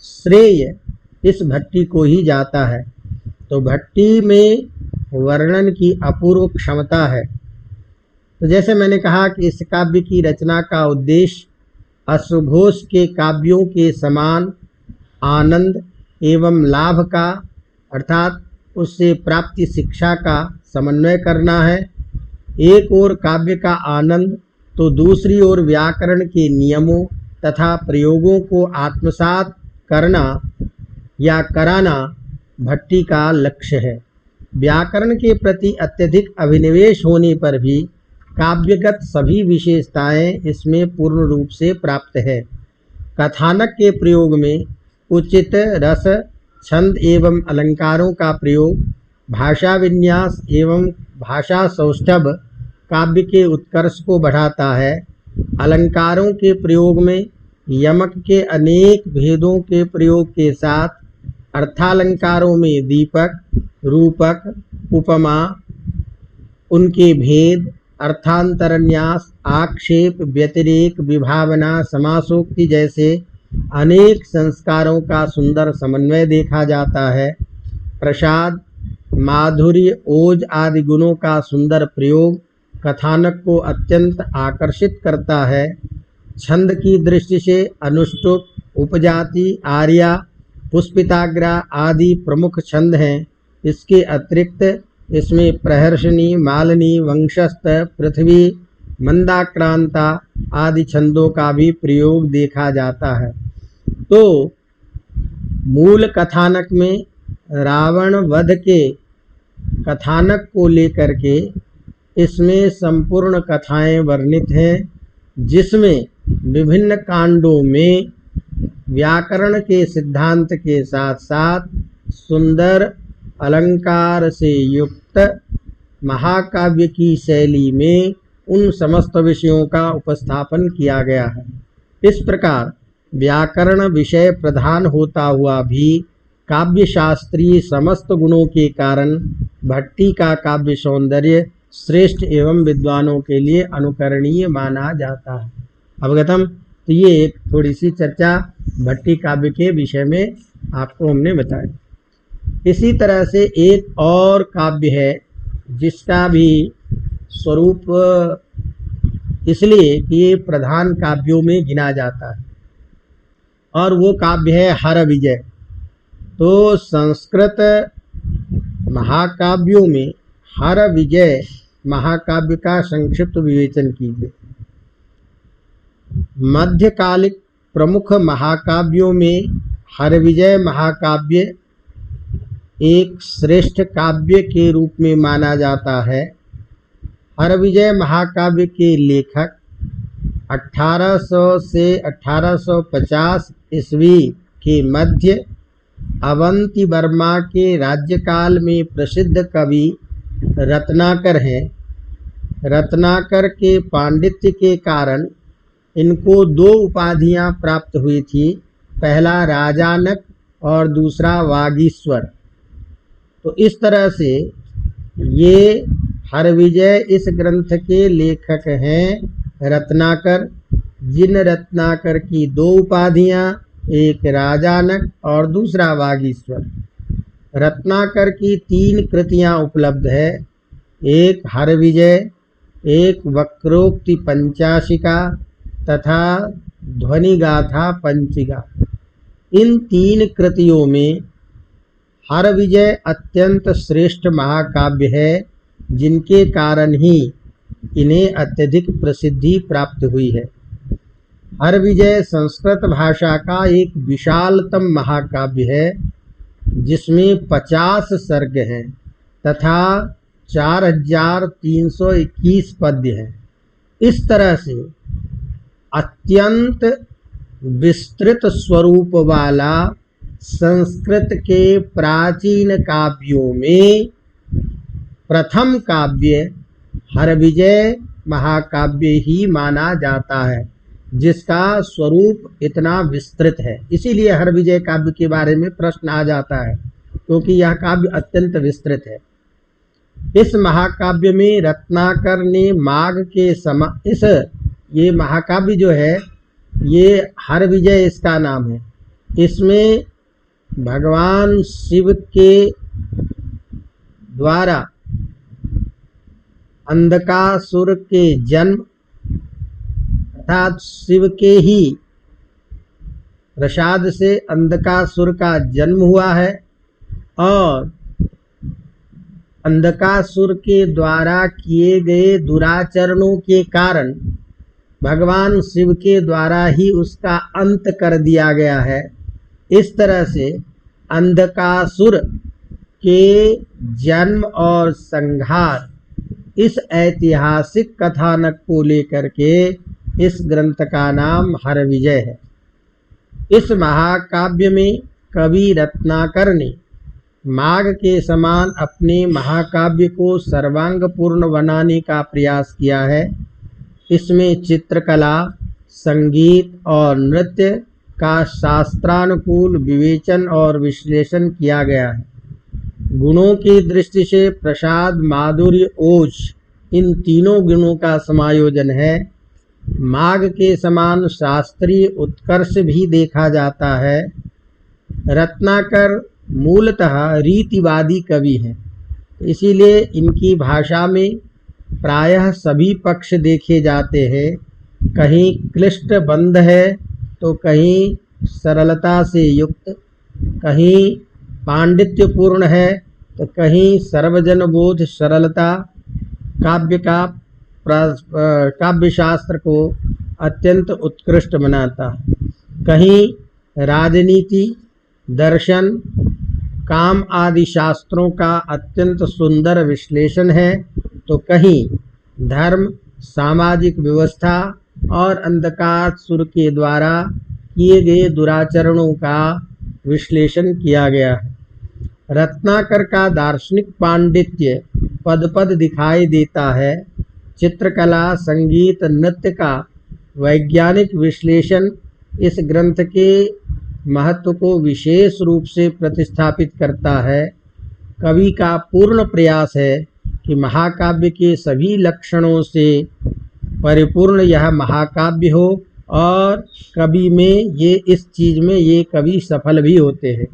[SPEAKER 1] श्रेय इस भट्टी को ही जाता है। तो भट्टी में वर्णन की अपूर्व क्षमता है। तो जैसे मैंने कहा कि इस काव्य की रचना का उद्देश्य अश्वघोष के काव्यों के समान आनंद एवं लाभ का, अर्थात उससे प्राप्ति शिक्षा का समन्वय करना है। एक ओर काव्य का आनंद तो दूसरी ओर व्याकरण के नियमों तथा प्रयोगों को आत्मसात करना या कराना भट्टी का लक्ष्य है। व्याकरण के प्रति अत्यधिक अभिनिवेश होने पर भी काव्यगत सभी विशेषताएं इसमें पूर्ण रूप से प्राप्त है। कथानक के प्रयोग में उचित रस, छंद एवं अलंकारों का प्रयोग, भाषा विन्यास एवं भाषा सौष्ठव काव्य के उत्कर्ष को बढ़ाता है। अलंकारों के प्रयोग में यमक के अनेक भेदों के प्रयोग के साथ अर्थालंकारों में दीपक, रूपक, उपमा, उनके भेद, अर्थांतरन्यास, आक्षेप, व्यतिरेक, विभावना, समासोक्ति जैसे अनेक संस्कारों का सुंदर समन्वय देखा जाता है। प्रसाद, माधुर्य, ओज आदि गुणों का सुंदर प्रयोग कथानक को अत्यंत आकर्षित करता है। छंद की दृष्टि से अनुष्टुप, उपजाति, आर्या, पुष्पिताग्रा आदि प्रमुख छंद हैं। इसके अतिरिक्त इसमें प्रहर्षणी, मालिनी, वंशस्थ, पृथ्वी, मंदाक्रांता आदि छंदों का भी प्रयोग देखा जाता है। तो मूल कथानक में रावण वध के कथानक को लेकर के इसमें संपूर्ण कथाएं वर्णित हैं, जिसमें विभिन्न कांडों में व्याकरण के सिद्धांत के साथ साथ सुंदर अलंकार से युक्त महाकाव्य की शैली में उन समस्त विषयों का उपस्थापन किया गया है। इस प्रकार व्याकरण विषय प्रधान होता हुआ भी काव्य शास्त्रीय समस्त गुणों के कारण भट्टी का काव्य सौंदर्य श्रेष्ठ एवं विद्वानों के लिए अनुकरणीय माना जाता है। अवगतम। तो ये एक थोड़ी सी चर्चा भट्टी काव्य के विषय में आपको हमने बताया। इसी तरह से एक और काव्य है जिसका भी स्वरूप इसलिए कि ये प्रधान काव्यों में गिना जाता है और वो काव्य है हर विजय। तो संस्कृत महाकाव्यों में हर विजय महाकाव्य का संक्षिप्त विवेचन कीजिए। मध्यकालिक प्रमुख महाकाव्यों में हर विजय महाकाव्य एक श्रेष्ठ काव्य के रूप में माना जाता है। हर विजय महाकाव्य के लेखक 1800 से 1850 ईस्वी के मध्य अवंती वर्मा के राज्यकाल में प्रसिद्ध कवि रत्नाकर हैं। रत्नाकर के पांडित्य के कारण इनको दो उपाधियां प्राप्त हुई थी, पहला राजानक और दूसरा वागीश्वर। तो इस तरह से ये हरविजय इस ग्रंथ के लेखक हैं रत्नाकर, जिन रत्नाकर की दो उपाधियां, एक राजानक और दूसरा वागीश्वर। रत्नाकर की 3 कृतियां उपलब्ध है, एक हरविजय, एक वक्रोक्ति पंचाशिका तथा ध्वनिगाथा पंचिका। इन 3 कृतियों में हरविजय अत्यंत श्रेष्ठ महाकाव्य है, जिनके कारण ही इन्हें अत्यधिक प्रसिद्धि प्राप्त हुई है। हरविजय संस्कृत भाषा का एक विशालतम महाकाव्य है, जिसमें 50 सर्ग हैं तथा 4321 पद्य हैं। इस तरह से अत्यंत विस्तृत स्वरूप वाला संस्कृत के प्राचीन काव्यों में प्रथम काव्य हरविजय महाकाव्य ही माना जाता है, जिसका स्वरूप इतना विस्तृत है। इसीलिए हरविजय काव्य के बारे में प्रश्न आ जाता है, क्योंकि यह काव्य अत्यंत विस्तृत है। इस महाकाव्य में रत्नाकर ने माघ के ये महाकाव्य जो है, ये हरविजय इसका नाम है। इसमें भगवान शिव के द्वारा अंधकासुर के जन्म अर्थात शिव के ही प्रसाद से अंधकासुर का जन्म हुआ है, और अंधकासुर के द्वारा किए गए दुराचरणों के कारण भगवान शिव के द्वारा ही उसका अंत कर दिया गया है। इस तरह से अंधकासुर के जन्म और संहार, इस ऐतिहासिक कथानक को लेकर के इस ग्रंथ का नाम हरविजय है। इस महाकाव्य में कवि रत्नाकर ने माघ के समान अपने महाकाव्य को सर्वांगपूर्ण बनाने का प्रयास किया है। इसमें चित्रकला, संगीत और नृत्य का शास्त्रानुकूल विवेचन और विश्लेषण किया गया है। गुणों की दृष्टि से प्रसाद, माधुर्य, ओज, इन तीनों गुणों का समायोजन है। माघ के समान शास्त्रीय उत्कर्ष भी देखा जाता है। रत्नाकर मूलतः रीतिवादी कवि हैं, इसीलिए इनकी भाषा में प्रायः सभी पक्ष देखे जाते हैं। कहीं क्लिष्ट बंध है तो कहीं सरलता से युक्त, कहीं पांडित्यपूर्ण है तो कहीं सर्वजनबोध सरलता काव्यशास्त्र को अत्यंत उत्कृष्ट बनाता है। कहीं राजनीति, दर्शन, काम आदि शास्त्रों का अत्यंत सुंदर विश्लेषण है, तो कहीं धर्म, सामाजिक व्यवस्था और अंधकासुर के द्वारा किए गए दुराचरणों का विश्लेषण किया गया है। रत्नाकर का दार्शनिक पांडित्य पद पद दिखाई देता है। चित्रकला, संगीत, नृत्य का वैज्ञानिक विश्लेषण इस ग्रंथ के महत्व को विशेष रूप से प्रतिस्थापित करता है। कवि का पूर्ण प्रयास है कि महाकाव्य के सभी लक्षणों से परिपूर्ण यह महाकाव्य हो, और कवि में इस चीज़ में ये कवि सफल भी होते हैं।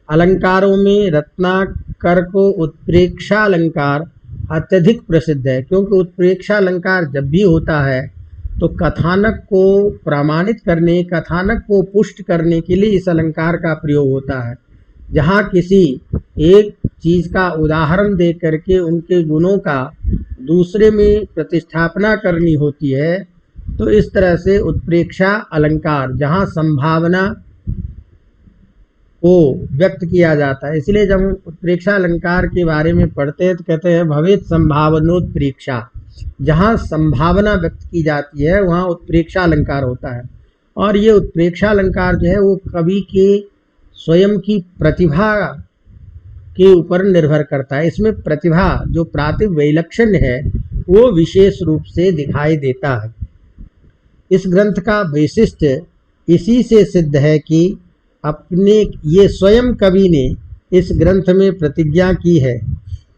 [SPEAKER 1] अलंकारों में रत्नाकर को उत्प्रेक्षा अलंकार अत्यधिक प्रसिद्ध है, क्योंकि उत्प्रेक्षा अलंकार जब भी होता है तो कथानक को प्रमाणित करने, कथानक को पुष्ट करने के लिए इस अलंकार का प्रयोग होता है। जहाँ किसी एक चीज़ का उदाहरण दे करके उनके गुणों का दूसरे में प्रतिस्थापना करनी होती है, तो इस तरह से उत्प्रेक्षा अलंकार जहाँ संभावना को व्यक्त किया जाता है। इसलिए जब हम उत्प्रेक्षा अलंकार के बारे में पढ़ते हैं तो कहते हैं भवेत संभावनोत्प्रेक्षा। जहाँ संभावना व्यक्त की जाती है वहाँ उत्प्रेक्षा अलंकार होता है। और ये उत्प्रेक्षा अलंकार जो है वो कवि के स्वयं की प्रतिभा के ऊपर निर्भर करता है। इसमें प्रतिभा जो प्रातिभ वैलक्षण्य है वो विशेष रूप से दिखाई देता है। इस ग्रंथ का वैशिष्ट्य इसी से सिद्ध है कि अपने ये स्वयं कवि ने इस ग्रंथ में प्रतिज्ञा की है,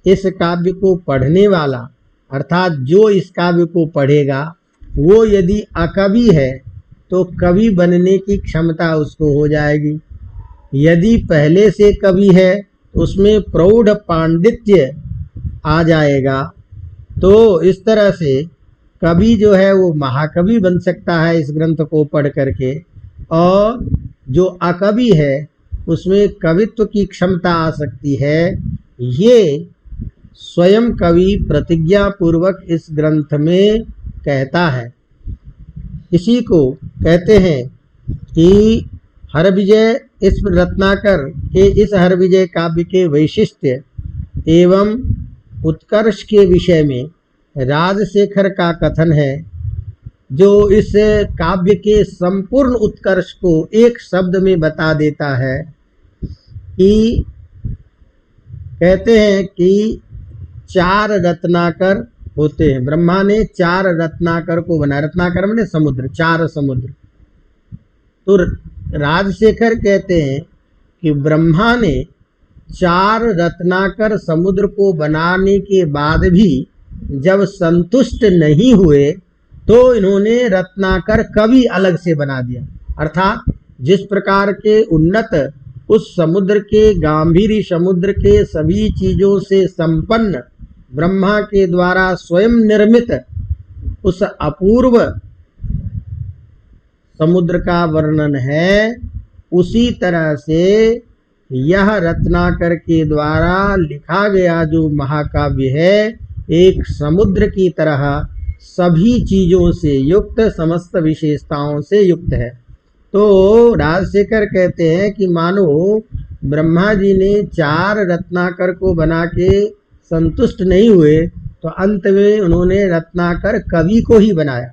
[SPEAKER 1] इस काव्य को पढ़ने वाला अर्थात जो इस काव्य को पढ़ेगा वो यदि अकवि है तो कवि बनने की क्षमता उसको हो जाएगी, यदि पहले से कवि है उसमें प्रौढ़ पांडित्य आ जाएगा। तो इस तरह से कवि जो है वो महाकवि बन सकता है इस ग्रंथ को पढ़ करके, और जो अकवि है उसमें कवित्व की क्षमता आ सकती है। ये स्वयं कवि प्रतिज्ञा पूर्वक इस ग्रंथ में कहता है। इसी को कहते हैं कि हरविजय इस रत्नाकर के इस हरविजय काव्य के वैशिष्ट्य एवं उत्कर्ष के विषय में राजशेखर का कथन है, जो इस काव्य के संपूर्ण उत्कर्ष को एक शब्द में बता देता है कि कहते हैं कि 4 रत्नाकर होते हैं। ब्रह्मा ने 4 रत्नाकर को बनाया, रत्नाकर माने समुद्र, 4 समुद्र। तो राजशेखर कहते हैं कि ब्रह्मा ने 4 रत्नाकर समुद्र को बनाने के बाद भी जब संतुष्ट नहीं हुए तो इन्होंने रत्नाकर कवि अलग से बना दिया। अर्थात जिस प्रकार के उन्नत उस समुद्र के गांभीर्य, समुद्र के सभी चीजों से संपन्न ब्रह्मा के द्वारा स्वयं निर्मित उस अपूर्व समुद्र का वर्णन है, उसी तरह से यह रत्नाकर के द्वारा लिखा गया जो महाकाव्य है एक समुद्र की तरह सभी चीजों से युक्त, समस्त विशेषताओं से युक्त है। तो राजशेखर कहते हैं कि मानो ब्रह्मा जी ने 4 रत्नाकर को बना के संतुष्ट नहीं हुए तो अंत में उन्होंने रत्नाकर कवि को ही बनाया।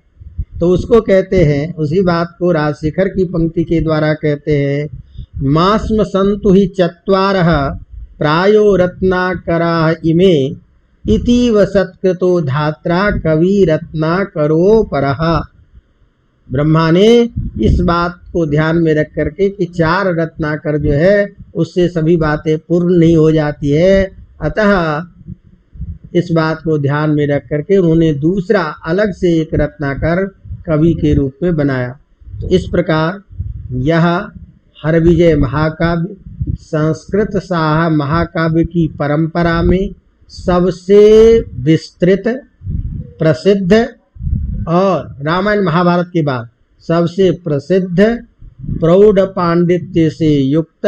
[SPEAKER 1] तो उसको कहते हैं, उसी बात को राजशेखर की पंक्ति के द्वारा कहते हैं, मास्म संतु ही 4 प्रायो रत्नाकरा इमे इतीव सत्कृतो धात्रा कवि रत्नाकरो परः। ब्रह्मा ने इस बात को ध्यान में रख करके कि 4 रत्नाकर जो है उससे सभी बातें पूर्ण नहीं हो जाती है, अतः इस बात को ध्यान में रख करके उन्होंने दूसरा अलग से एक रत्नाकर कवि के रूप में बनाया। तो इस प्रकार यह हरविजय महाकाव्य संस्कृत साह महाकाव्य की परंपरा में सबसे विस्तृत, प्रसिद्ध और रामायण महाभारत के बाद सबसे प्रसिद्ध, प्रौढ़ पांडित्य से युक्त,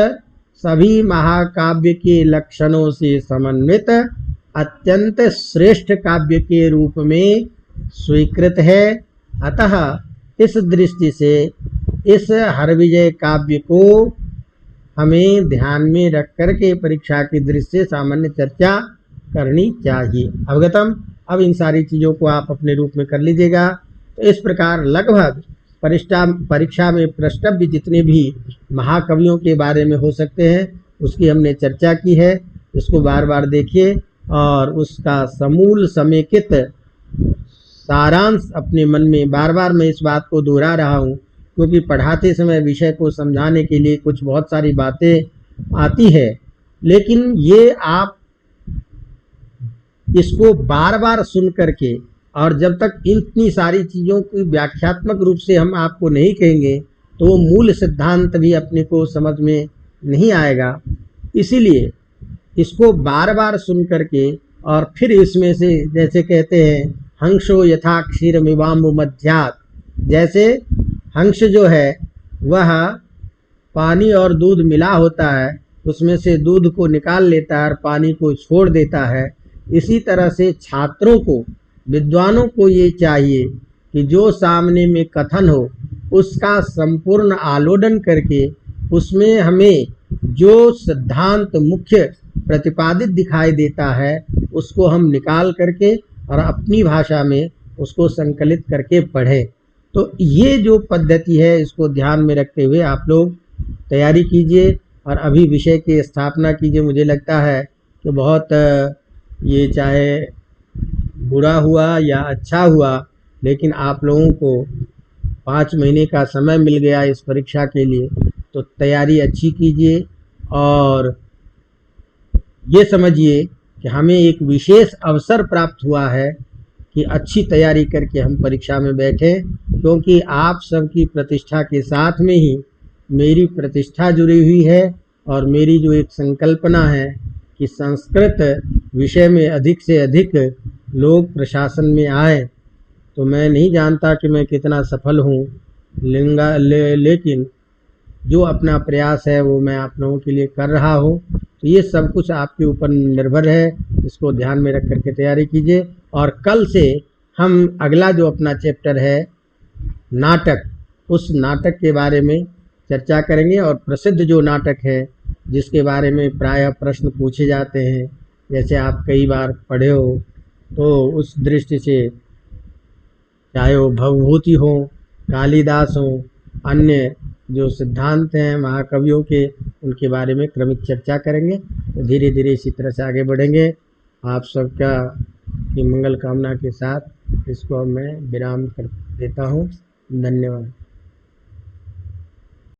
[SPEAKER 1] सभी महाकाव्य के लक्षणों से समन्वित, अत्यंत श्रेष्ठ काव्य के रूप में स्वीकृत है। अतः इस दृष्टि से इस हरविजय काव्य को हमें ध्यान में रख करके परीक्षा की दृष्टि से सामान्य चर्चा करनी चाहिए। अवगतम। अब इन सारी चीज़ों को आप अपने रूप में कर लीजिएगा। तो इस प्रकार लगभग परीक्षा में प्रश्नव्य जितने भी महाकवियों के बारे में हो सकते हैं उसकी हमने चर्चा की है। इसको बार बार देखिए और उसका समूल समेकित सारांश अपने मन में, बार बार मैं इस बात को दोहरा रहा हूँ क्योंकि पढ़ाते समय विषय को समझाने के लिए कुछ बहुत सारी बातें आती है, लेकिन ये आप इसको बार बार सुन करके और जब तक इतनी सारी चीज़ों की व्याख्यात्मक रूप से हम आपको नहीं कहेंगे तो वो मूल सिद्धांत भी अपने को समझ में नहीं आएगा। इसीलिए इसको बार बार सुन करके और फिर इसमें से, जैसे कहते हैं हंसो यथा क्षीरमिवाम्बु मध्यात्, जैसे हंस जो है वह पानी और दूध मिला होता है उसमें से दूध को निकाल लेता है और पानी को छोड़ देता है। इसी तरह से छात्रों को, विद्वानों को ये चाहिए कि जो सामने में कथन हो उसका संपूर्ण आलोडन करके उसमें हमें जो सिद्धांत मुख्य प्रतिपादित दिखाई देता है उसको हम निकाल करके और अपनी भाषा में उसको संकलित करके पढ़ें। तो ये जो पद्धति है इसको ध्यान में रखते हुए आप लोग तैयारी कीजिए और अभी विषय की स्थापना कीजिए। मुझे लगता है कि बहुत ये चाहे बुरा हुआ या अच्छा हुआ, लेकिन आप लोगों को 5 महीने का समय मिल गया इस परीक्षा के लिए, तो तैयारी अच्छी कीजिए और ये समझिए कि हमें एक विशेष अवसर प्राप्त हुआ है कि अच्छी तैयारी करके हम परीक्षा में बैठें, क्योंकि आप सबकी प्रतिष्ठा के साथ में ही मेरी प्रतिष्ठा जुड़ी हुई है और मेरी जो एक संकल्पना है कि संस्कृत विषय में अधिक से अधिक लोग प्रशासन में आए। तो मैं नहीं जानता कि मैं कितना सफल हूँ, लेकिन जो अपना प्रयास है वो मैं आप लोगों के लिए कर रहा हूँ। तो ये सब कुछ आपके ऊपर निर्भर है, इसको ध्यान में रख करके तैयारी कीजिए। और कल से हम अगला जो अपना चैप्टर है नाटक, उस नाटक के बारे में चर्चा करेंगे। और प्रसिद्ध जो नाटक है जिसके बारे में प्रायः प्रश्न पूछे जाते हैं, जैसे आप कई बार पढ़े हो, तो उस दृष्टि से चाहे वो भवभूति हो, कालिदास हो, अन्य जो सिद्धांत हैं महाकवियों के, उनके बारे में क्रमिक चर्चा करेंगे। तो धीरे धीरे इसी तरह से आगे बढ़ेंगे। आप सबका की मंगल कामना के साथ इसको मैं विराम कर देता हूँ। धन्यवाद।